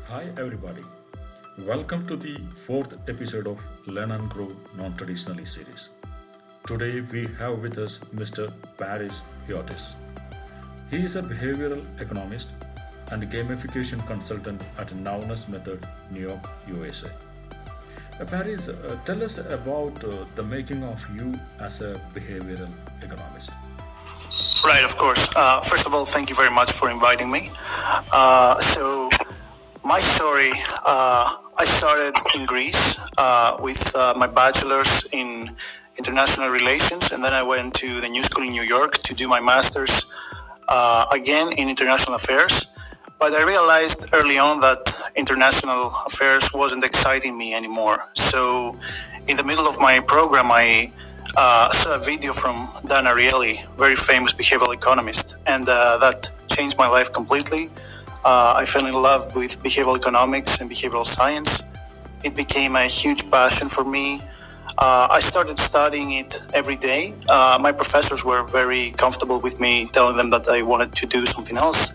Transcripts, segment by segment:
Hi, everybody. Welcome to the fourth episode of Learn and Grow Non Traditionally series. Today we have with us Mr. Paris Hiotis. He is a behavioral economist and gamification consultant at Nowness Method, New York, USA. Paris, tell us about the making of you as a behavioral economist. Right, of course. First of all, thank you very much for inviting me. So, my story, I started in Greece with my bachelor's in international relations, and then I went to the New School in New York to do my master's again in international affairs. But I realized early on that international affairs wasn't exciting me anymore. So, in the middle of my program, I saw a video from Dan Ariely, very famous behavioral economist, and that changed my life completely. I fell in love with behavioral economics and behavioral science. It became a huge passion for me. I started studying it every day. My professors were very comfortable with me telling them that I wanted to do something else.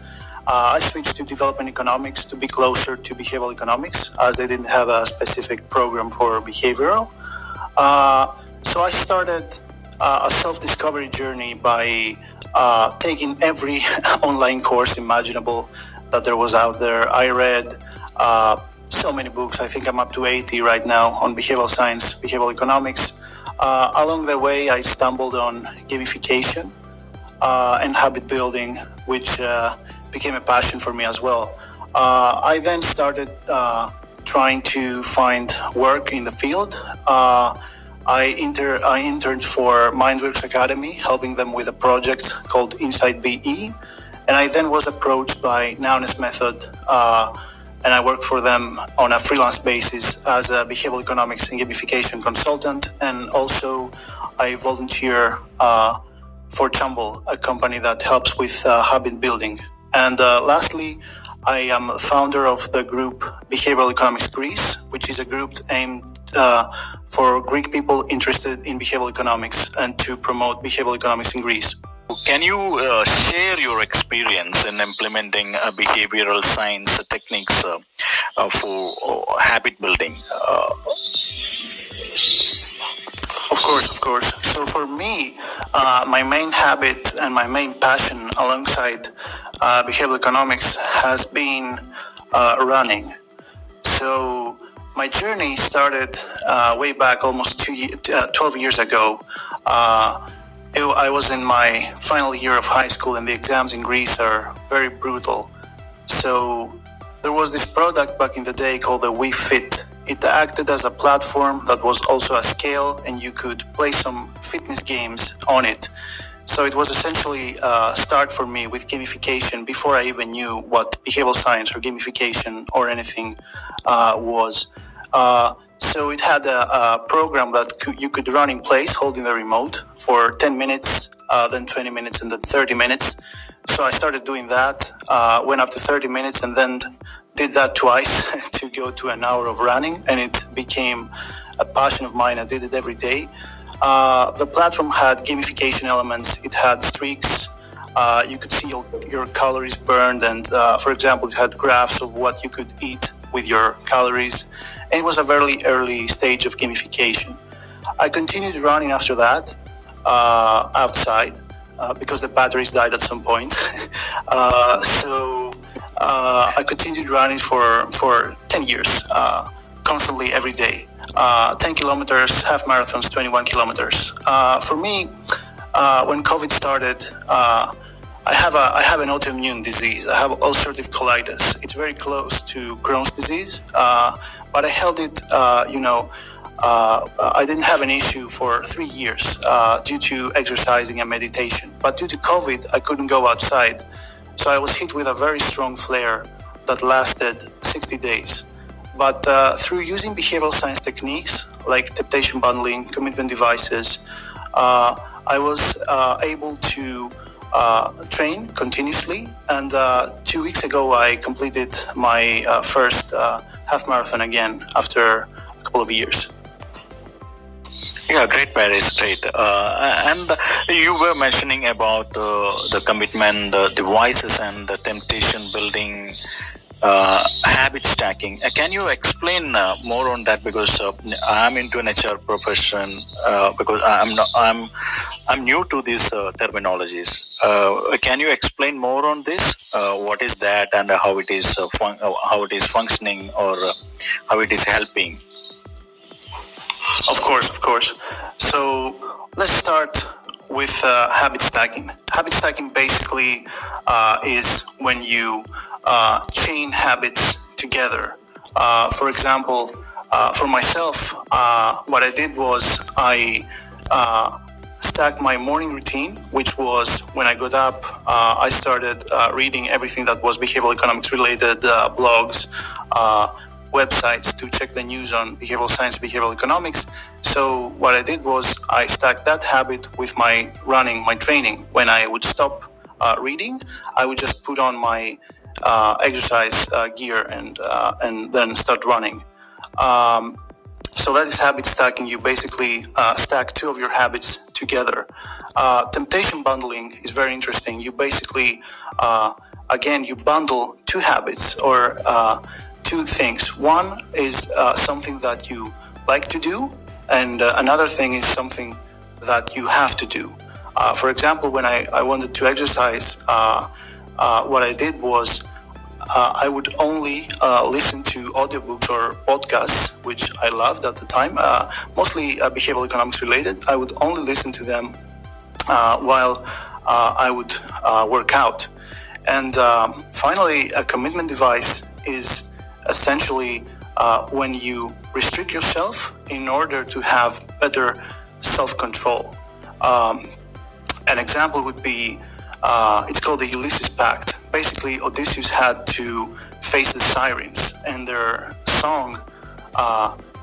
I switched to development economics to be closer to behavioral economics, as they didn't have a specific program for behavioral. So I started a self-discovery journey by taking every online course imaginable that there was out there. I read so many books. I think I'm up to 80 right now on behavioral science, behavioral economics. Along the way, I stumbled on gamification and habit building, which became a passion for me as well. I then started trying to find work in the field. I interned for Mindworks Academy, helping them with a project called Inside BE. And I then was approached by Nowness Method, and I worked for them on a freelance basis as a behavioral economics and gamification consultant. And also I volunteer for Tumble, a company that helps with habit building. And lastly, I am founder of the group Behavioral Economics Greece, which is a group aimed for Greek people interested in behavioral economics and to promote behavioral economics in Greece. Can you share your experience in implementing behavioral science techniques for habit building? Of course. So for me, my main habit and my main passion alongside behavioral economics has been running. So my journey started way back almost 12 years ago. I was in my final year of high school, and the exams in Greece are very brutal. So there was this product back in the day called the Wii Fit. It acted as a platform that was also a scale, and you could play some fitness games on it. So it was essentially a start for me with gamification before I even knew what behavioral science or gamification or anything was. So it had a program that you could run in place holding the remote for 10 minutes, then 20 minutes, and then 30 minutes. So I started doing that, went up to 30 minutes, and then did that twice to go to an hour of running, and it became a passion of mine. I did it every day. The platform had gamification elements. It had streaks. You could see your calories burned, and for example, it had graphs of what you could eat with your calories. And it was a very early stage of gamification. I continued running after that outside because the batteries died at some point. So I continued running for 10 years, constantly every day. 10 kilometers, half marathons, 21 kilometers. For me, when COVID started, I have an autoimmune disease. I have ulcerative colitis. It's very close to Crohn's disease, but I held it, I didn't have an issue for 3 years due to exercising and meditation. But due to COVID, I couldn't go outside. So I was hit with a very strong flare that lasted 60 days. But through using behavioral science techniques like temptation bundling, commitment devices, I was able to train continuously, and 2 weeks ago I completed my first half marathon again after a couple of years. Yeah, great, Paris, great. And you were mentioning about the commitment, the devices, and the temptation building habit stacking. Can you explain more on that? Because I'm into an HR profession. Because I'm new to these terminologies. Can you explain more on this? What is that, and how it is how it is functioning, or how it is helping? Of course. So let's start with habit stacking. Habit stacking basically is when you chain habits together. For example, for myself, what I did was I stacked my morning routine, which was when I got up, I started reading everything that was behavioral economics related, blogs, websites to check the news on behavioral science, behavioral economics. So what I did was I stacked that habit with my running, my training. When I would stop reading, I would just put on my exercise gear and then start running. So that is habit stacking. You basically stack two of your habits together. Temptation bundling is very interesting. You basically, again, you bundle two habits or two things. One is something that you like to do, and another thing is something that you have to do. For example, when I wanted to exercise, what I did was I would only listen to audiobooks or podcasts, which I loved at the time, mostly behavioral economics related. I would only listen to them while I would work out. And finally, a commitment device is essentially when you restrict yourself in order to have better self-control. An example would be, it's called the Ulysses Pact. Basically, Odysseus had to face the sirens, and their song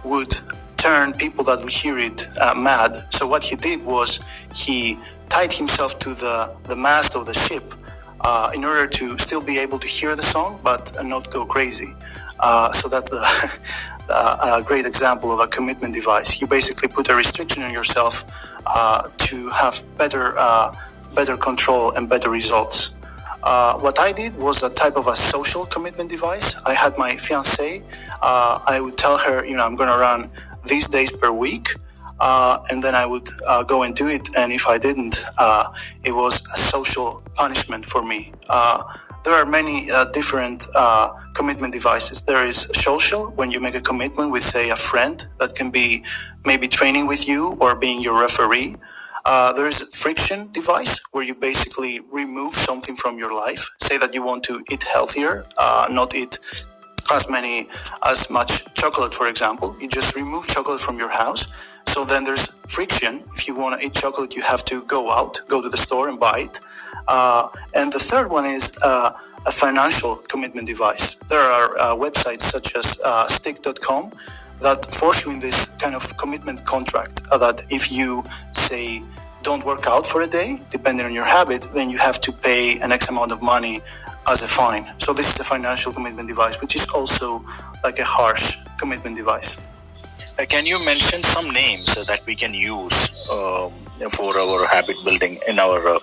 would turn people that would hear it mad. So what he did was he tied himself to the mast of the ship in order to still be able to hear the song, but not go crazy. So that's a great example of a commitment device. You basically put a restriction on yourself to have better control and better results. What I did was a type of a social commitment device. I had my fiancée. I would tell her, I'm going to run these days per week, and then I would go and do it. And if I didn't, it was a social punishment for me. There are many different commitment devices. There is social, when you make a commitment with, say, a friend that can be maybe training with you or being your referee. There is a friction device where you basically remove something from your life. Say that you want to eat healthier, not eat as much chocolate, for example. You just remove chocolate from your house. So then there's friction. If you want to eat chocolate, you have to go to the store and buy it. And the third one is a financial commitment device. There are websites such as stick.com that force you in this kind of commitment contract that if you, say, don't work out for a day, depending on your habit, then you have to pay an X amount of money as a fine. So this is a financial commitment device, which is also like a harsh commitment device. Can you mention some names that we can use for our habit building in our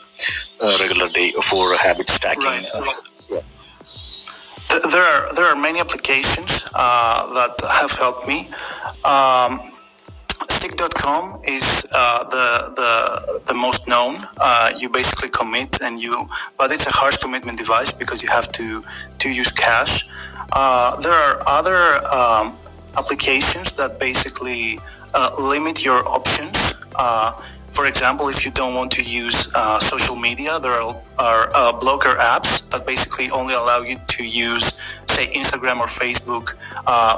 regular day for habit stacking? Right. There are many applications that have helped me. Stick.com is the most known. You basically commit but it's a harsh commitment device because you have to use cash. There are other applications that basically limit your options. For example, if you don't want to use social media, there are blocker apps that basically only allow you to use, say, Instagram or Facebook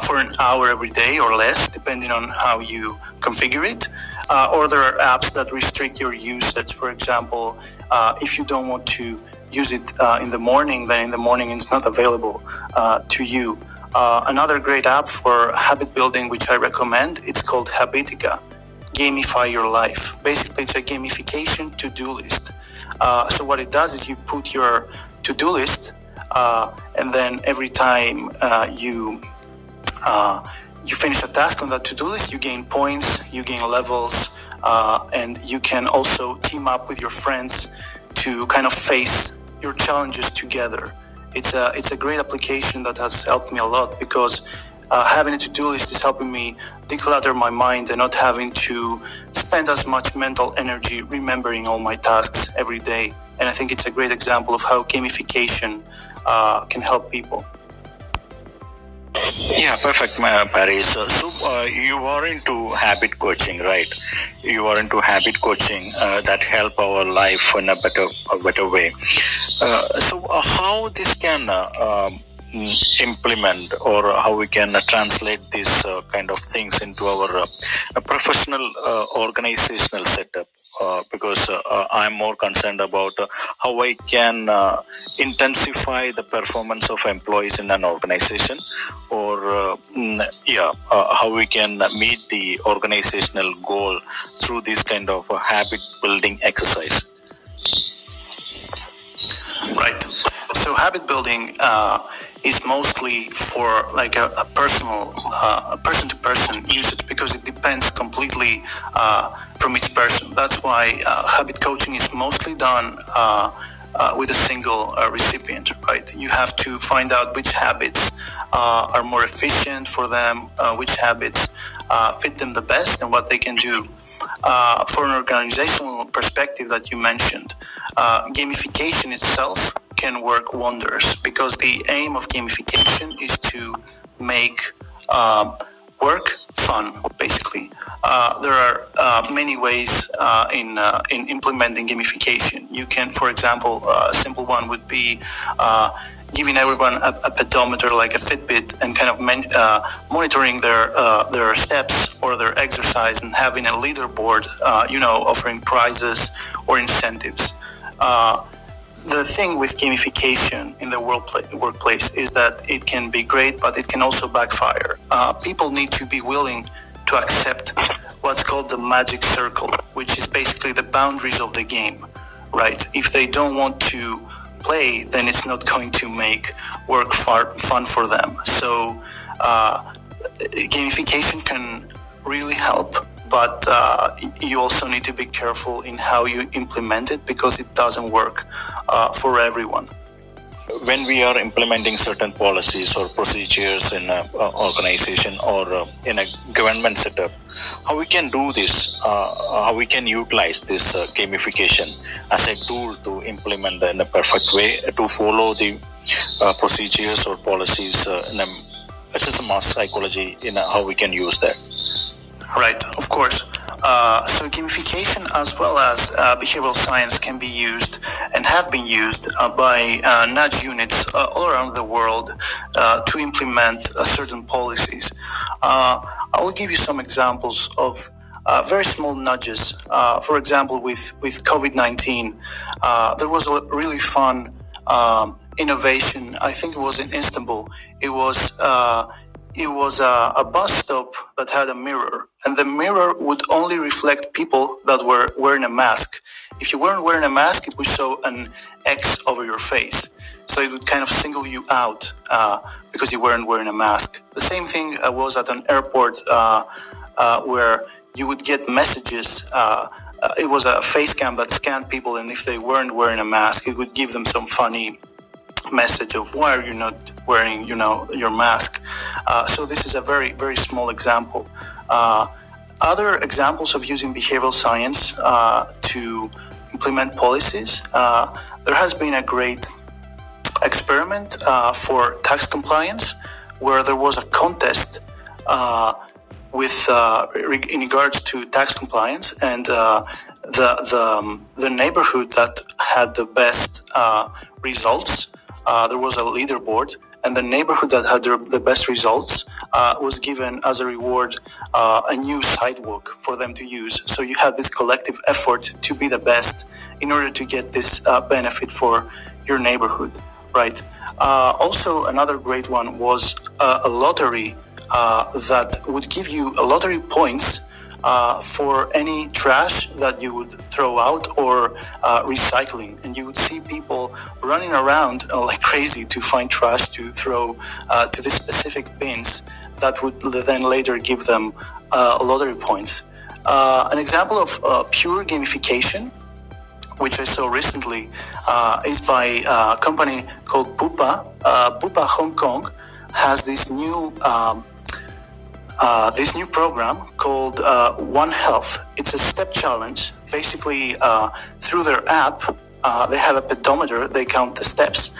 for an hour every day or less, depending on how you configure it. Or there are apps that restrict your usage. For example, if you don't want to use it in the morning, then in the morning it's not available to you. Another great app for habit building, which I recommend, it's called Habitica. Gamify your life. Basically, it's a gamification to-do list. So what it does is you put your to-do list, and then every time you finish a task on that to-do list, you gain points, you gain levels, and you can also team up with your friends to kind of face your challenges together. it's a great application that has helped me a lot, because having a to-do list is helping me declutter my mind and not having to spend as much mental energy remembering all my tasks every day. And I think it's a great example of how gamification can help people. Yeah, perfect, Paris. So you are into habit coaching, right? You are into habit coaching that help our life in a better way. So how this can implement, or how we can translate these kind of things into our professional organizational setup, because I'm more concerned about how I can intensify the performance of employees in an organization, or how we can meet the organizational goal through this kind of habit building exercise. Right. So habit building is mostly for like a personal, person-to-person usage, because it depends completely from each person. That's why habit coaching is mostly done with a single recipient, right? You have to find out which habits are more efficient for them, which habits fit them the best, and what they can do. For an organizational perspective that you mentioned, gamification itself can work wonders, because the aim of gamification is to make work fun, basically. There are many ways in implementing gamification. You can, for example, a simple one would be giving everyone a pedometer like a Fitbit, and kind of monitoring their steps or their exercise, and having a leaderboard, offering prizes or incentives. The thing with gamification in the workplace is that it can be great, but it can also backfire. People need to be willing to accept what's called the magic circle, which is basically the boundaries of the game, right? If they don't want to play, then it's not going to make work fun for them. So gamification can really help, but you also need to be careful in how you implement it, because it doesn't work for everyone. When we are implementing certain policies or procedures in an organization or in a government setup, how we can do this, how we can utilize this gamification as a tool to implement in a perfect way, to follow the procedures or policies it's just a mass psychology in how we can use that. Right, of course. So gamification as well as behavioral science can be used and have been used by nudge units all around the world to implement certain policies. I will give you some examples of very small nudges. For example, with COVID-19, there was a really fun innovation. I think it was in Istanbul. It was a bus stop that had a mirror, and the mirror would only reflect people that were wearing a mask. If you weren't wearing a mask, it would show an X over your face. So it would kind of single you out because you weren't wearing a mask. The same thing was at an airport where you would get messages. It was a face cam that scanned people, and if they weren't wearing a mask, it would give them some funny message of why are you not wearing your mask. So this is a very, very small example. Other examples of using behavioral science to implement policies, there has been a great experiment for tax compliance, where there was a contest in regards to tax compliance, and the neighborhood that had the best results, there was a leaderboard, and the neighborhood that had the best results was given as a reward a new sidewalk for them to use. So you had this collective effort to be the best in order to get this benefit for your neighborhood, right? Also, another great one was a lottery that would give you a lottery points for any trash that you would throw out or recycling, and you would see people running around like crazy to find trash to throw to the specific bins that would then later give them lottery points. An example of pure gamification which I saw recently, is by a company called Bupa. Bupa Hong Kong has this new program called One Health. It's a step challenge. Basically, through their app, they have a pedometer. They count the steps,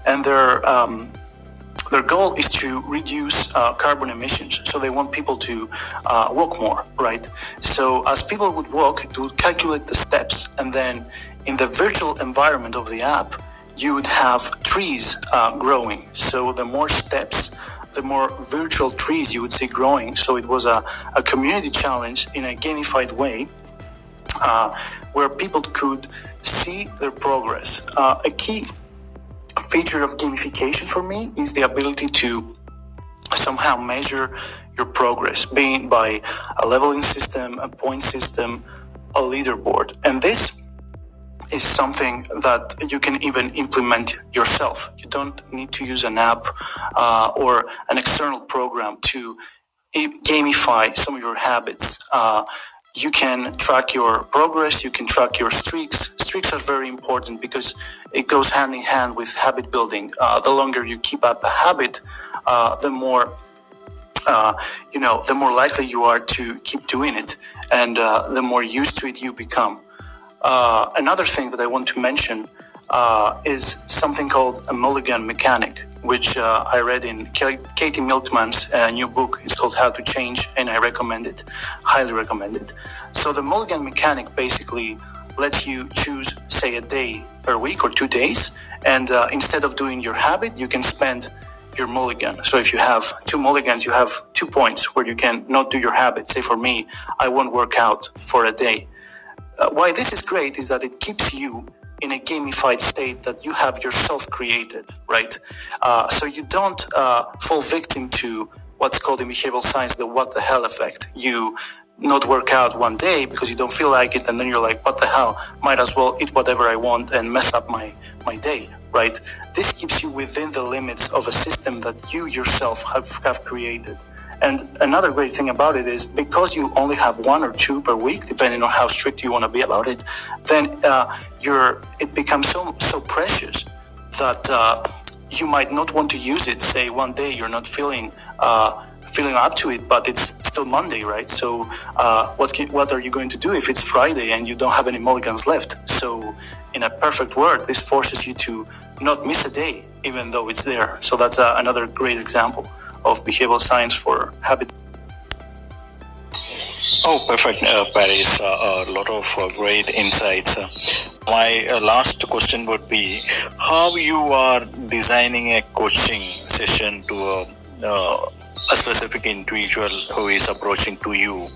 and their goal is to reduce carbon emissions. So they want people to walk more, right? So as people would walk, it would calculate the steps, and then in the virtual environment of the app, you would have trees growing. So the more steps, the more virtual trees you would see growing. So it was a community challenge in a gamified way, where people could see their progress. A key feature of gamification for me is the ability to somehow measure your progress, being by a leveling system, a point system, a leaderboard. And this is something that you can even implement yourself. You don't need to use an app or an external program to gamify some of your habits. You can track your progress, you can track your streaks. Streaks are very important because it goes hand in hand with habit building. The longer you keep up a habit, the more the more likely you are to keep doing it, and the more used to it you become. Another thing that I want to mention is something called a Mulligan mechanic, which I read in Katie Milkman's new book. It's called How to Change, and I recommend it, highly recommend it. So the Mulligan mechanic basically lets you choose, say, a day per week or 2 days, and instead of doing your habit, you can spend your mulligan. So if you have 2 mulligans, you have 2 points where you can not do your habit. Say for me, I won't work out for a day. Why this is great is that it keeps you in a gamified state that you have yourself created, right? So you don't fall victim to what's called in behavioral science the what the hell effect. You not work out one day because you don't feel like it, and then you're like, what the hell? Might as well eat whatever I want and mess up my day, right? This keeps you within the limits of a system that you yourself have created. And another great thing about it is because you only have 1 or 2 per week, depending on how strict you want to be about it, then it becomes so precious that you might not want to use it. Say one day you're not feeling up to it, but it's still Monday, right? So what are you going to do if it's Friday and you don't have any mulligans left? So in a perfect world, this forces you to not miss a day, even though it's there. So that's another great example of behavioral science for habit. Oh, perfect, Paris. A lot of great insights. My last question would be, how you are designing a coaching session to a specific individual who is approaching to you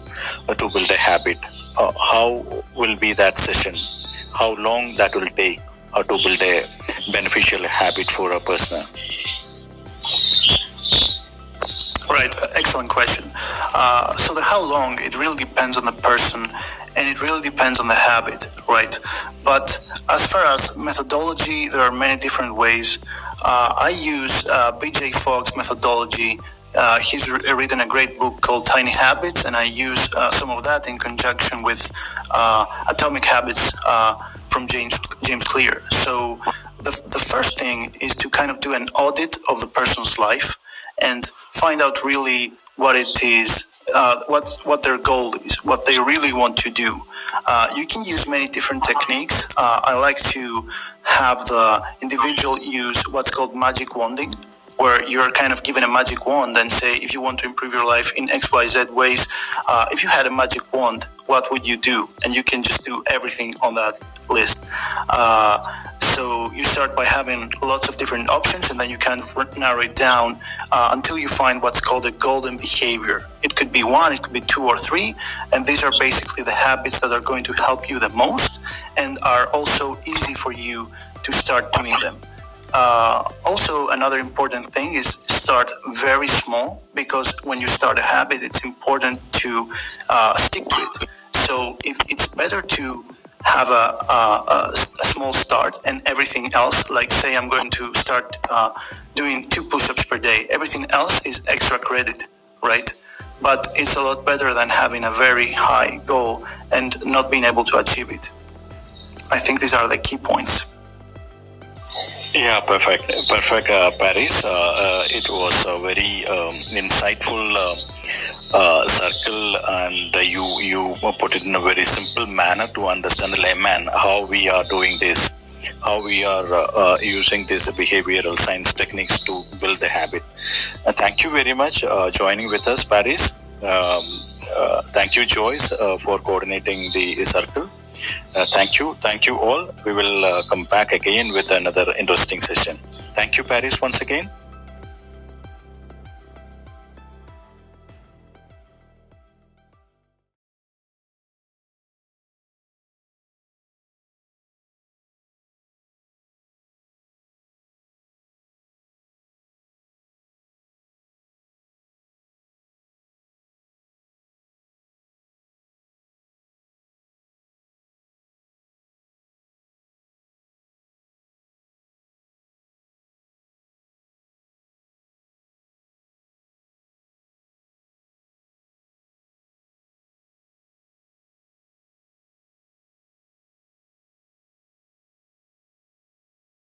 to build a habit. How will be that session? How long that will take to build a beneficial habit for a person? Right, excellent question. So the how long, it really depends on the person, and it really depends on the habit, right? But as far as methodology, there are many different ways. I use BJ Fogg's methodology. He's written a great book called Tiny Habits, and I use some of that in conjunction with Atomic Habits from James Clear. So the first thing is to kind of do an audit of the person's life and find out really what it is, what their goal is, what they really want to do. You can use many different techniques. I like to have the individual use what's called magic wanding, where you're kind of given a magic wand and say, if you want to improve your life in XYZ ways, if you had a magic wand, what would you do? And you can just do everything on that list. So you start by having lots of different options, and then you kind of narrow it down until you find what's called a golden behavior. It could be 1, it could be 2 or 3, and these are basically the habits that are going to help you the most and are also easy for you to start doing them. Also, another important thing is start very small, because when you start a habit, it's important to stick to it. So it's better to have a small start, and everything else, like say I'm going to start doing 2 push-ups per day. Everything else is extra credit, right? But it's a lot better than having a very high goal and not being able to achieve it. I think these are the key points. Yeah, perfect, Paris. It was a very insightful circle, and you put it in a very simple manner to understand the layman how we are doing this, how we are using these behavioral science techniques to build the habit. Thank you very much joining with us, Paris. Thank you, Joyce, for coordinating the circle. Thank you all. We will come back again with another interesting session. Thank you, Paris, once again.